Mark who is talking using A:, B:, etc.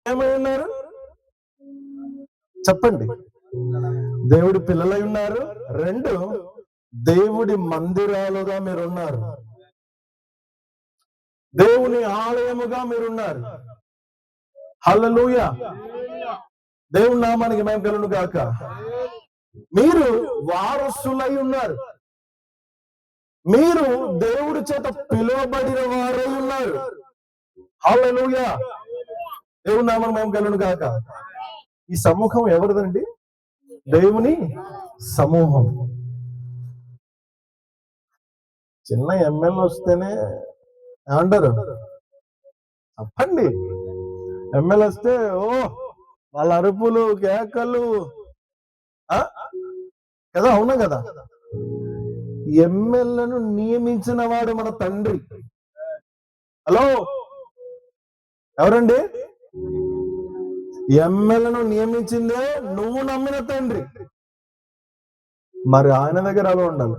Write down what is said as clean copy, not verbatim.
A: ఏమై ఉన్నారు చెప్పండి? దేవుడి పిల్లలై ఉన్నారు. 2, దేవుడి మందిరాలుగా మీరున్నారు. దేవుని ఆలయముగా మీరున్నారు. హల్లెలూయా. దేవుని నామానికి మహిమ కలుగును గాక. మీరు వారసులై ఉన్నారు. మీరు దేవుడి చేత పిలువబడిన వారై ఉన్నారు. హల్లెలూయా. దేవుని నామానికి మహిమ కలుగును గాక. ఈ సమూహం ఎవరిదండి? దేవుని సమూహం. చిన్న ఎమ్మెల్యే వస్తేనే ఏమంటారు? చెప్పండి. ఎమ్మెల్యే వస్తే వాళ్ళ అరుపులు, కేకలు కదా, అవునా కదా? ఎమ్మెల్యేను నియమించిన వాడు మన తండ్రి. హలో, ఎవరండి? ఎమ్మెల్యేను నియమించిందే నువ్వు నమ్మిన తండ్రి. మరి ఆయన దగ్గర అలా ఉండాలి.